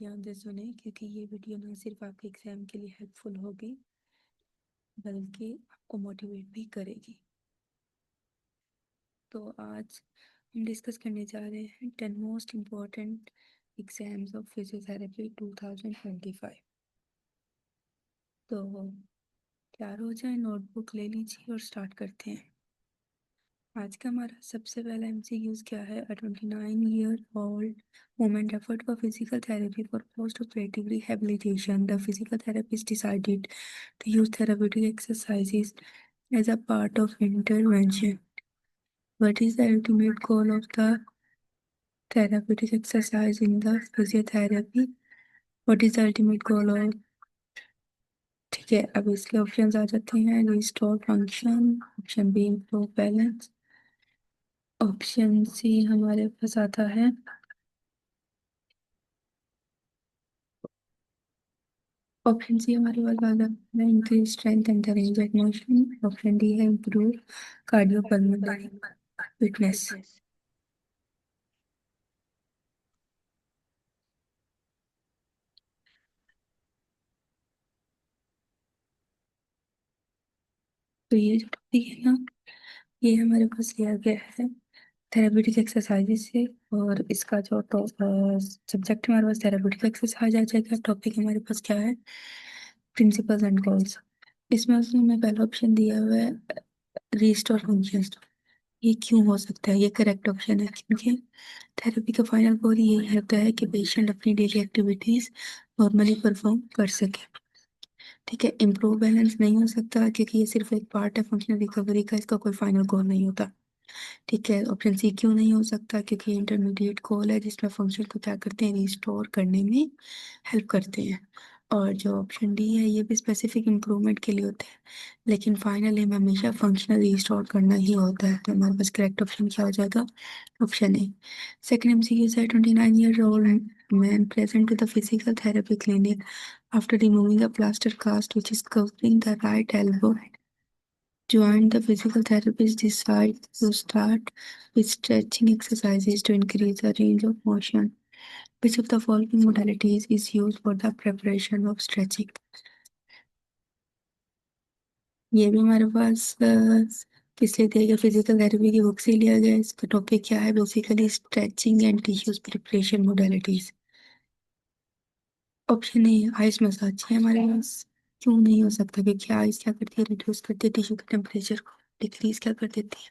ध्यान से सुने क्योंकि ये वीडियो ना सिर्फ आपके एग्जाम के लिए हेल्पफुल होगी बल्कि आपको मोटिवेट भी करेगी। तो आज हम डिस्कस करने जा रहे हैं 10 most important exams of physiotherapy 2025। तो तैयार हो जाए, नोटबुक ले लीजिए और स्टार्ट करते हैं। आज का हमारा सबसे पहला एमसीक्यूज क्या है। अ 29-year old woman referred for physical therapy for post-operative rehabilitation. The physical therapist decided to use therapeutic exercises as a part of intervention. What is the ultimate goal of the therapeutic exercise in the physiotherapy? What is the ultimate goal of? ठीक है, अब इसके options आ जाते हैं। Restore function, option B improve balance, option C हमारे पास आता है ऑप्शन सी हमारे पास आ जाता है increase strength and the range of motion, option D है इम्प्रूव कार्डियोपल्मोनरी फिटनेस। तो ये जो टॉपिक है ना, ये हमारे पास लिया गया है थेरेप्यूटिक एक्सरसाइजेज से, और इसका जो सब्जेक्ट हमारे पास थेरेप्यूटिक एक्सरसाइज आ जाएगा। टॉपिक हमारे पास क्या है, प्रिंसिपल्स एंड गोल्स। इसमें उसने हमें पहला ऑप्शन दिया हुआ है रीस्टोर फंक्शन। ये क्यों हो सकता है, ये करेक्ट ऑप्शन है क्योंकि थेरेपी का फाइनल गोल यही होता है कि पेशेंट अपनी डेली एक्टिविटीज नॉर्मली परफॉर्म कर सके। ठीक है, इम्प्रूव बैलेंस नहीं हो सकता क्योंकि ये सिर्फ एक पार्ट है फंक्शनल रिकवरी का, इसका कोई फाइनल गोल नहीं होता। ठीक है, ऑप्शन सी क्यों नहीं हो सकता, क्योंकि इंटरमीडिएट गोल है जिसमें फंक्शन को क्या करते हैं, रिस्टोर करने में हेल्प करते हैं। और जो ऑप्शन डी है ये भी स्पेसिफिक इम्प्रूवमेंट के लिए होते हैं, लेकिन फाइनल एम हमेशा फंक्शनल रिस्टोर करना ही होता है। तो हमारे पास करेक्ट ऑप्शन क्या हो जाएगा, ऑप्शन ए। सेकेंड एमसीक्यू है 29-year-old man present to the physical therapy clinic after removing a plaster cast which is covering the right elbow. Joined the physical therapist decide to start with stretching exercises to increase the range of motion. Which of the following modalities is used for the preparation of stretching? ये भी हमारे पास किस लिए दिया गया, physical therapy की book से लिया गया। इसका टॉपिक क्या है, basically stretching and tissues preparation modalities. Option A ice massage है हमारे पास। क्यों नहीं हो सकता, क्योंकि आइस क्या करती है, रिड्यूस करती है टिश्यू के टेम्परेचर को, डिक्रीज क्या कर देती है,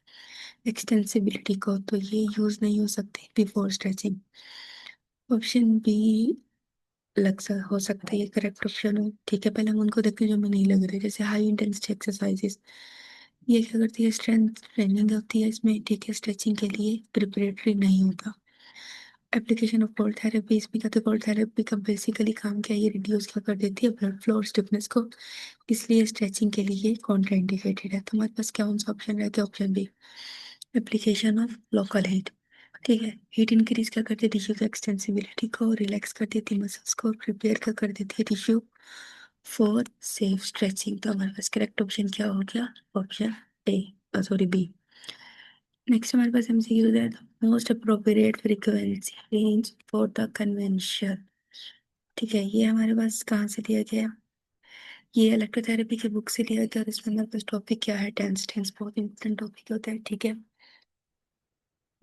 एक्सटेंसिबिलिटी को। तो ये यूज नहीं हो सकते बिफोर स्ट्रेचिंग। ऑप्शन बी हो सकता है ये करेक्ट ऑप्शन हो। ठीक है, पहले हम उनको देखते हैं जो हमें नहीं लग रहे, जैसे हाई इंटेंसिटी एक्सरसाइजेस। ये क्या करती है, स्ट्रेंथ ट्रेनिंग होती है इसमें। ठीक है, स्ट्रेचिंग के लिए प्रिपरेटरी नहीं होता। एप्लीकेशन ऑफ कोल्ड थेरेपी, इसमें क्या, कोल्ड थेरेपी का बेसिकली काम क्या है, ये रिड्यूस क्या कर देती है, ब्लड फ्लो और स्टिफनेस को, इसलिए स्ट्रेचिंग के लिए कॉन्ट्राइंडिकेटेड है। तो हमारे पास क्या सा ऑप्शन रहता है, option B application of local heat. ठीक है, हीट इंक्रीज क्या करती है, टिश्यू की एक्सटेंसिबिलिटी को, रिलैक्स कर देती है मसल्स को, प्रिपेयर क्या कर देती है, टिश्यू फॉर सेफ स्ट्रेचिंग। तो हमारे पास करेक्ट ऑप्शन क्या हो गया, option A, sorry B. Next हमारे पास एमसीक्यू है most appropriate frequency range for the convention. ठीक है, ये हमारे पास कहाँ से लिया गया है, ये इलेक्ट्रोथेरेपी के बुक से लिया गया, और इसमें हमारे पास टॉपिक क्या है, टेंस। टेंस बहुत इंपॉर्टेंट टॉपिक होता है। ठीक है,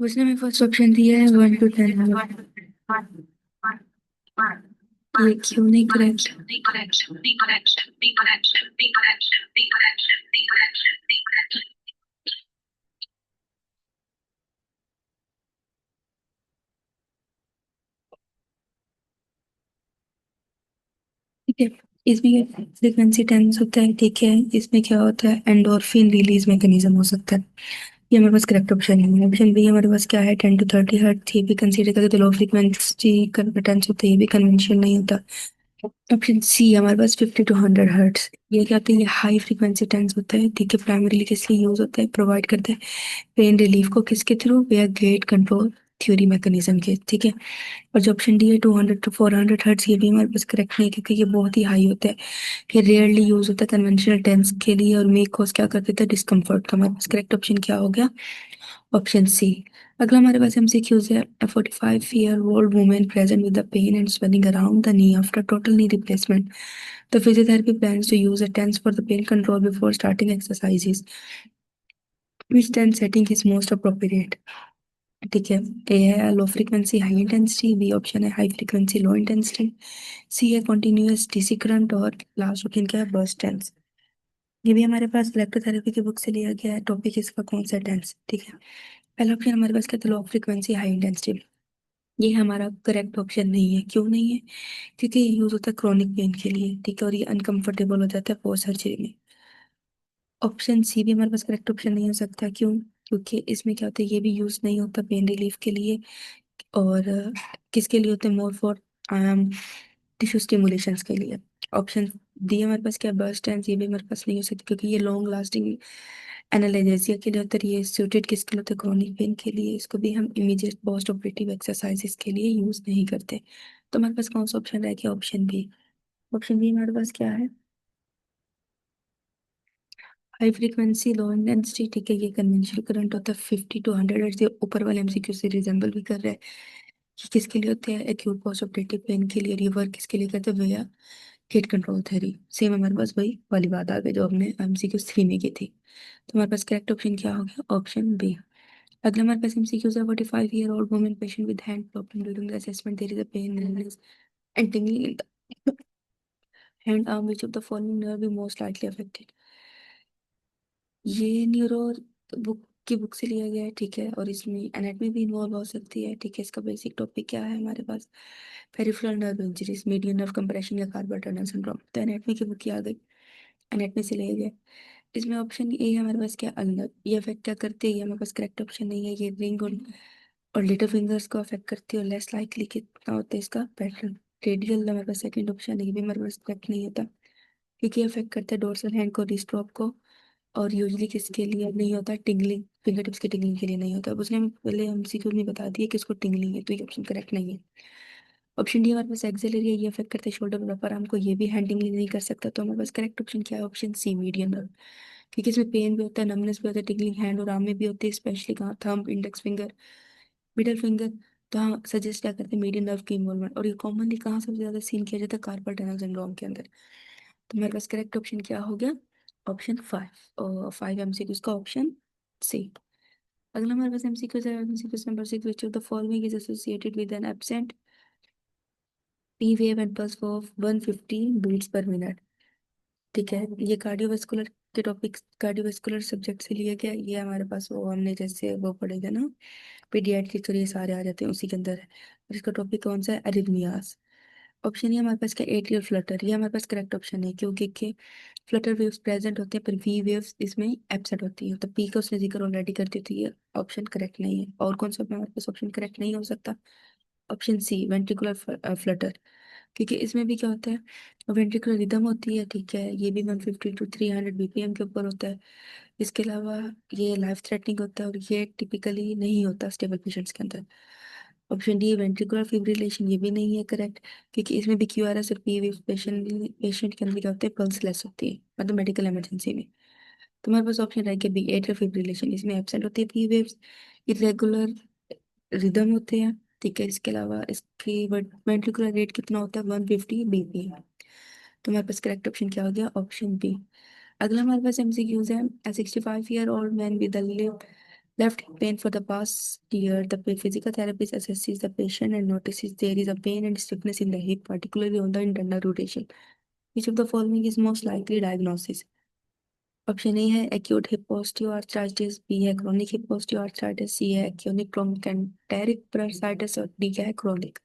उसने हमें फर्स्ट ऑप्शन दिया है 1 to 10। ये क्यों नहीं करेक्ट, ठीक है, इसमें फ्रीक्वेंसी टेंस होता है। ठीक है, इसमें क्या होता है, एंडोर्फिन रिलीज मैकेनिज्म हो सकता है। ये हमारे पास करेक्ट ऑप्शन है। ऑप्शन बी हमारे पास क्या है, 10 to 30 हर्ट्ज। ये भी कंसीडर करते तो लो फ्रीक्वेंसी टेंस होता है, ये भी कन्वेंशन नहीं होता। ऑप्शन सी हमारे पास 50 to 100 हर्ट्ज, ये क्या होता है, ये हाई फ्रीक्वेंसी टेंस होता है। ठीक है, प्राइमरीली किस लिए यूज होता है, प्रोवाइड करता है पेन रिलीफ को, किसके through, via gate control theory mechanism के। ठीक है, और जो ऑप्शन डी है 200 to 400 हर्ट्ज, ये भी हमारे पास करेक्ट नहीं है क्योंकि ये बहुत ही हाई होता है। ये रेयरली यूज होता है कन्वेंशनल टेंस के लिए, और मे कॉज क्या कर देता है, डिस्कम्फर्ट। तो हमारे पास करेक्ट ऑप्शन क्या हो गया, ऑप्शन सी अगला हमारे पास एमसीक्यूज है। A 45-year-old woman present with the pain and swelling around the knee after total knee replacement. The physiotherapy plans to use a TENS for the pain control before starting exercises. Which TENS setting is most appropriate? ठीक है। A है low frequency high intensity, B option है high frequency low intensity, C है continuous DC current, और last option क्या है burst tense. ये भी हमारे पास इलेक्ट्रोथेरेपी की बुक से लिया गया है। टॉपिक इसका कौन सा टेंस, ठीक है। पहला ऑप्शन हमारे पास क्या था, लो फ्रीक्वेंसी हाई इंटेंसिटी। ये हमारा करेक्ट ऑप्शन नहीं है। क्यों नहीं है? क्योंकि ये यूज होता है क्रॉनिक पेन के लिए, ठीक है, और ये अनकंफर्टेबल हो जाता है पोस्ट सर्जरी में। ऑप्शन सी भी हमारे पास करेक्ट ऑप्शन नहीं हो सकता। क्यों? क्योंकि इसमें क्या होता है, ये भी यूज नहीं होता पेन रिलीफ के लिए। और किसके लिए होते हैं, मोर फॉर टिश्यू स्टिमुलेशंस के लिए। ऑप्शन डी हमारे पास क्या, बर्स्ट टेंस, ये भी हमारे पास नहीं हो सकती क्योंकि ये लॉन्ग लास्टिंग एनाल्जेसिया के लिए होता है। ये सूटेड किसके लिए होता है, क्रॉनिक पेन के लिए। इसको भी हम इमीडिएट पोस्ट ऑपरेटिव एक्सरसाइजेस के लिए यूज नहीं करते। तो हमारे पास कौन सा ऑप्शन रह गया, ऑप्शन बी। ऑप्शन बी हमारे पास क्या है, हाई फ्रीक्वेंसी लो इंटेंसिटी, ठीक है। ये कन्वेंशनल करंट होता है 50 to 100 हर्ट्ज। ये ऊपर वाले एमसीक्यू से रिजेंबल भी कर रहा है। ये किसके लिए होते हैं, एक्यूट पोस्ट ऑपरेटिव पेन के लिए। रिवर्क किसके लिए करते हैं भैया, हीट कंट्रोल थ्योरी। सेम हमारे पास वही वाली बात आ गई जो हमने एमसीक्यू 3 में की थी। तो हमारे पास करेक्ट ऑप्शन क्या हो गया, ऑप्शन बी। अगला हमारे पास एमसीक्यू है। 45-year-old woman patient with hand problem during the assessment there is a pain numbness and tingling in the hand arm, which of the following nerve is most likely affected? ये neuro book की book से लिया गया है, ठीक है, और इसमें एनाटॉमी भी इन्वॉल्व हो सकती है, ठीक है। इसका बेसिक टॉपिक क्या है हमारे पास, peripheral nerve injuries, median nerve compression या कार्पल टनल सिंड्रोम। तो एनाटॉमी की बुक आ गई, एनाटॉमी से लिया गया। इसमें ऑप्शन ए हमारे पास क्या, अल्नर, ये अफेक्ट क्या करती है, ये हमारे पास करेक्ट ऑप्शन नहीं है। ये रिंग और लिटिल फिंगर्स को अफेक्ट करती है, और लेस लाइकली कितना होता है इसका पैटर्न, रेडियल। हमारे पास सेकंड ऑप्शन है, ये भी हमारे पास करेक्ट नहीं होता क्योंकि अफेक्ट करता है डोर्सल हैंड को, रिस्ट को। और यूजली किसके लिए नहीं होता, टिंगलिंग, फिंगर टिप्स की टिंगलिंग के लिए नहीं होता। अब उसने हमें पहले हमसीक्यू में बता दिया कि इसको टिंगलिंग है, तो ये ऑप्शन करेक्ट नहीं है। ऑप्शन डी हमारे पास एक्सेलरी है, ये अफेक्ट करते हैं शोल्डर और अपर आर्म को, ये भी हैंड टिंगलिंग नहीं कर सकता। तो हमारे पास करेक्ट ऑप्शन क्या है, ऑप्शन सी, मीडियन नर्व। क्योंकि इसमें पेन भी होता है, नमनेस भी होता है, टिंगलिंग हैंड और आर्म में भी होती है, स्पेशली कहाँ, thumb, index finger, middle finger. तो हाँ, सजेस्ट क्या करते हैं, मीडियन नर्व की इन्वॉल्वमेंट। और ये कॉमनली कहाँ सबसे ज्यादा सीन किया जाता है, कार्पल टनल सिंड्रोम के अंदर। तो मेरे पास करेक्ट ऑप्शन क्या हो गया, ऑप्शन 5। और 5 एमसीक्यूज का ऑप्शन सी। अगला हमारे पास एमसीक्यूज है। MCQs number 6, which of the following is associated with an absent P wave and pulse of 150 beats per minute, ठीक है। ये कार्डियोवास्कुलर के टॉपिक, कार्डियोवास्कुलर सब्जेक्ट से लिया गया। ये हमारे पास वो हमने जैसे वो पढ़ेगा ना पीडियाट्रिक्स, और ये सारे आ जाते हैं उसी के अंदर है। और इसका टॉपिक कौन सा है, एरिथमियास। ऑप्शन ये हमारे पास क्या, एट्रियल फ्लटर, ये हमारे पास करेक्ट ऑप्शन है क्योंकि के फ्लटर वेव्स प्रेजेंट होते हैं पर वी वेव्स इसमें एब्सेंट होती है। तो पी का उसने जिक्र ऑलरेडी कर दिया, तो ये ऑप्शन करेक्ट नहीं है। और कौन सा हमारे पास ऑप्शन करेक्ट नहीं हो सकता, ऑप्शन सी, वेंट्रिकुलर फ्लटर। क्योंकि इसमें भी क्या होता है, वेंट्रिकुलर रिदम होती है, ठीक है। ये भी 150 to 300 बीपीएम के ऊपर होता है। इसके अलावा ये लाइफ थ्रेटनिंग होता है, और ये टिपिकली नहीं होता स्टेबल पेशेंट्स के अंदर। ऑप्शन डी, वेंट्रिकुलर फिब्रिलेशन, ये भी नहीं है करेक्ट क्योंकि इसमें भी क्यूआरएस और पी वेव पेशेंट के अंदर क्या होता है, पल्स लेस होती है, मतलब मेडिकल इमरजेंसी में। तुम्हारे पास ऑप्शन रह गया बी, एट्रियल फिब्रिलेशन, इसमें एब्सेंट होती है पी वेव्स, इरेगुलर रिदम होते हैं, ठीक है। इसके अलावा इसकी वेंट्रिकुलर रेट कितना होता है, 150 बीपी। तुम्हारे पास करेक्ट ऑप्शन क्या हो गया, ऑप्शन बी। अगला हमारे पास एमसीक्यूज है। A 65-year-old man with a left hip pain for the past year. The physical therapist assesses the patient and notices there is a pain and stiffness in the hip, particularly on the internal rotation. Which of the following is most likely diagnosis? Option A है acute hip osteoarthritis, B है chronic hip osteoarthritis, सी है एक्यूनिक ट्रोंकेंटेरिक परसाइटिस, और D क्या है, chronic.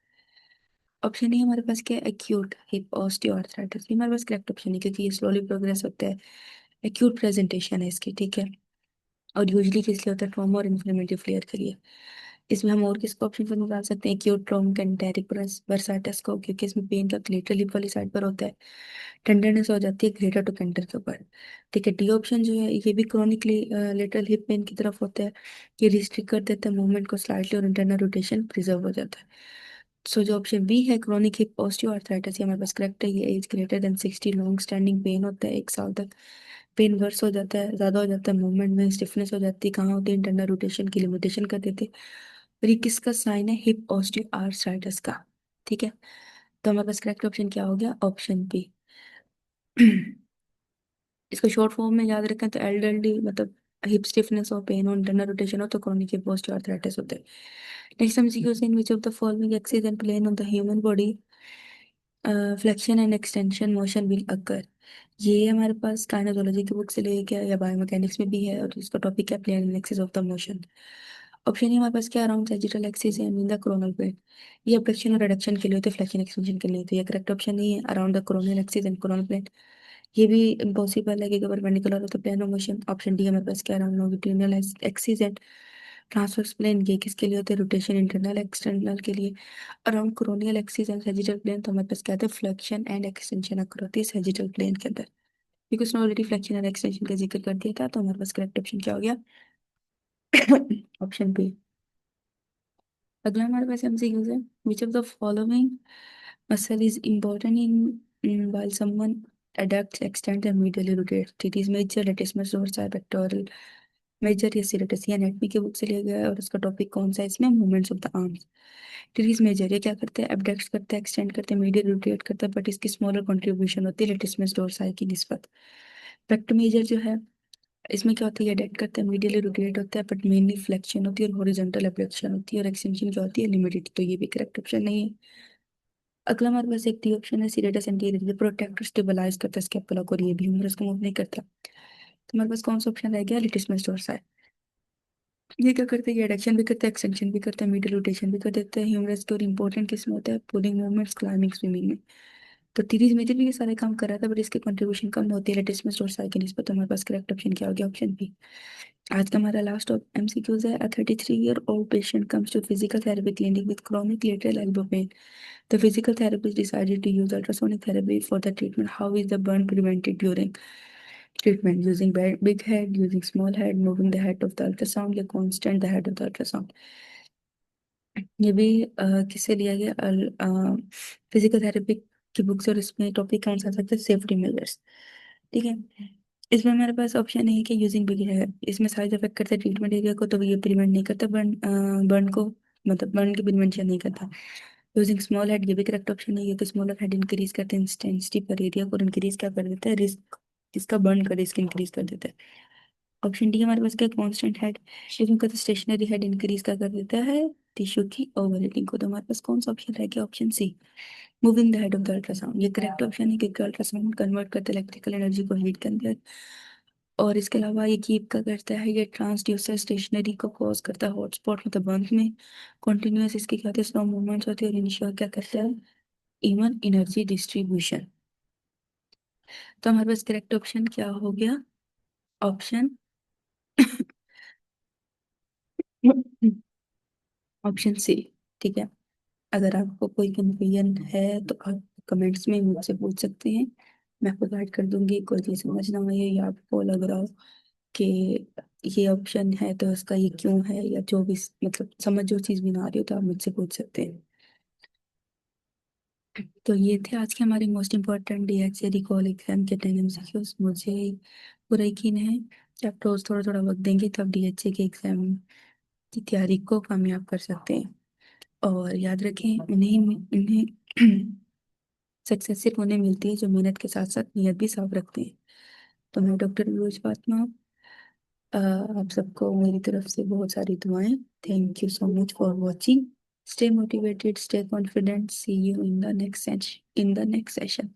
Option A हमारे पास क्या है, एक्यूट हिप ऑस्टियोआर्थराइटिस, ये हमारे पास करेक्ट ऑप्शन है क्योंकि ये स्लोली प्रोग्रेस होता है, एक्यूट प्रेजेंटेशन है इसकी, ठीक है। और यूजली किस लिए होता है, ट्रॉमा और इन्फ्लेमेटरी फ्लेयर के लिए। इसमें हम और किसको ऑप्शन पर निकाल सकते हैं, एक्यूट ट्रोंकेंटेरिक बर्साइटिस को, क्योंकि इसमें पेन का ग्लेटर लिप वाली साइड पर होता है, टेंडरनेस हो जाती है ग्रेटर टू कैंटर के ऊपर, ठीक है। डी ऑप्शन जो है ये भी क्रॉनिकली लेटरल हिप पेन की तरफ होता है, ये रिस्ट्रिक्ट कर देता है मूवमेंट को स्लाइटली, और इंटरनल रोटेशन प्रिजर्व हो जाता है। सो जो ऑप्शन बी है क्रोनिक हिप ऑस्टियोआर्थराइटिस, ये हमारे पास करेक्ट है। ये age greater than 60, long standing pain होता है 1 साल तक, पेन वर्स हो जाता है, ज्यादा हो जाता है, मूवमेंट में स्टिफनेस हो जाती है, कहाँ होती है, इंटरनल रोटेशन की लिमिटेशन कर देते हैं। और ये किसका साइन है? हिप ऑस्टियोआर्थराइटिस का। ठीक है, तो हमारे पास करेक्ट ऑप्शन क्या हो गया? Option B. इसको शॉर्ट फॉर्म में याद रखें तो एलडरली मतलब हिप स्टिफनेस और पेन और इंटरनल रोटेशन हो तो क्रोनिक हिप ऑस्टियोआर्थराइटिस होते हैं। Next MCQ in which of the following axis and plane on the human body flexion and extension motion will occur. ये हमारे पास काइनेजोलॉजी की बुक से लिए गया या बायोमैकेनिक्स में भी है और इसका टॉपिक है plane and axis of the motion. Option है हमारे पास क्या? अराउंड सैजिटल एक्सिस है इन द कोरोनल प्लेन। ये फ्लेक्शन और रिडक्शन के लिए होते हैं, फ्लेक्शन एक्सटेंशन के लिए होते हैं। ये करेक्ट ऑप्शन नहीं है, around the coronal axis and coronal plane. ये भी इम्पॉसिबल है क्योंकि परपेंडिकुलर होता है plane of motion. Option D हमारे पास क्या? Around longitudinal axis and transverse plane. ये किसके लिए होते हैं? रोटेशन इंटरनल एक्सटर्नल के लिए। Around coronal axis and sagittal plane तो हमारे पास क्या था? फ्लेक्शन एंड एक्सटेंशन अकर होती है सैजिटल प्लेन के अंदर। क्योंकि उसने ऑलरेडी फ्लेक्शन एंड एक्सटेंशन का जिक्र कर दिया था, तो हमारे पास करेक्ट ऑप्शन क्या हो गया? Option B. अगला हमारे पास एमसीक्यूज है। Which of the following muscle is important in while someone adducts extend and medially rotates? It is major latissimus dorsi pectoral major या सीरेटस। ये एनाटॉमी के बुक से लिया गया है और उसका टॉपिक कौन सा है इसमें? Movements of the arms. Teres major ये क्या करते हैं? एबडक्ट करते हैं, एक्सटेंड करते हैं, मीडियल रोटेट करते हैं, बट इसकी स्मॉलर कंट्रीब्यूशन होती है लेटिसमस डोर्साई की निस्बत। पेक्टो मेजर जो है इसमें क्या होती है? एडेक्ट करते हैं, मीडियली रोटेट होता है, बट मेनली फ्लेक्शन होती है और हॉरिजॉन्टल एब्डक्शन होती है, और एक्सटेंशन क्या होती है? लिमिटेड। तो ये भी करेक्ट ऑप्शन नहीं है। अगला हमारे पास एक डी ऑप्शन है सीरेटस एंटीरियर। ये प्रोटेक्ट स्टेबलाइज करता है स्कैपुला को और ये भी ह्यूमरस को मूव नहीं करता। तो हमारे पास कौन सा ऑप्शन रह गया? लेटिसमस डोर्साई। ये क्या करते हैं? ये एडक्शन भी करते हैं, एक्सटेंशन भी करते हैं, मीडियल रोटेशन भी कर देते हैं ह्यूमरस के। और इंपॉर्टेंट किस में होता है? पुलिंग मूवमेंट्स, क्लाइंबिंग, स्विमिंग में। तो तीरिज मेजर भी ये सारे काम कर रहा था, बट इसके कंट्रीब्यूशन कम होती है लेटिसमस डोर्साई की निस्बत। तो हमारे पास करेक्ट ऑप्शन क्या हो गया? Option B. आज का हमारा लास्ट एमसीक्यूज है। A 33-year-old patient comes to physical therapy clinic with chronic lateral elbow pain. The physical therapist decided to use ultrasonic therapy for the treatment. How is the burn prevented during treatment? Using big head, using small head, moving the head of the ultrasound, या constant the head of the ultrasound? ये भी किससे लिया गया? Physical therapy की book से। और इसमें टॉपिक कौन सा आ सकता है? Safety measures. ठीक है, इसमें हमारे पास ऑप्शन है कि यूजिंग बिग है। इसमें साइड इफेक्ट करता है ट्रीटमेंट एरिया को, तो ये प्रिवेंट नहीं करता बर्न, बर्न को, मतलब बर्न की प्रिवेंशन नहीं करता। यूजिंग स्मॉल हेड, ये भी करेक्ट ऑप्शन है क्योंकि स्मॉलर हेड इंक्रीज करते हैं इंटेंसिटी पर एरिया को, इंक्रीज क्या कर देता है? रिस्क, इसका बर्न का रिस्क इंक्रीज कर देता है। ऑप्शन डी हमारे पास क्या? Constant head. इसमें कहते स्टेशनरी हेड इंक्रीज का कर देता है टिश्यू की ओवर हीटिंग को। तो हमारे पास कौन सा ऑप्शन रह गया? Option C, moving the head of the ultrasound. ये करेक्ट ऑप्शन है क्योंकि अल्ट्रासाउंड कन्वर्ट करता है इलेक्ट्रिकल एनर्जी को हीट के अंदर। और इसके अलावा ये कीप का करता है, ये ट्रांसड्यूसर स्टेशनरी को कॉज करता है हॉटस्पॉट मतलब बंद में। कॉन्टिन्यूस इसके क्या होते हैं? स्लो मूवमेंट्स होती है। और इंश्योर क्या करता है? Even energy distribution. तो हमारे पास करेक्ट ऑप्शन क्या हो गया? Option option C. ठीक है, अगर आपको कोई कंफ्यूजन है तो आप कमेंट्स में मुझसे पूछ सकते हैं, मैं आपको गाइड कर दूंगी। कोई चीज़ समझ ना आए या आपको लग रहा हो कि ये ऑप्शन है तो इसका ये क्यों है, या जो भी मतलब समझ जो चीज़ भी ना आ रही हो तो आप मुझसे पूछ सकते हैं। तो ये थे आज के हमारे most important DHA recall exam के 10 एमसीक्यूज। मुझे पूरा यकीन है कि आप रोज थोड़ा थोड़ा वक्त देंगे तो आप डीएचए के एग्जाम की तैयारी को कामयाब कर सकते हैं। और याद रखें, इन्हें इन्हें सक्सेस सिर्फ उन्हें मिलती है जो मेहनत के साथ साथ नियत भी साफ रखते हैं। तो मैं डॉक्टर विरोज फातिमा, आप सबको मेरी तरफ से बहुत सारी दुआएं। Thank you so much for watching. Stay motivated, stay confident, see you in the next session.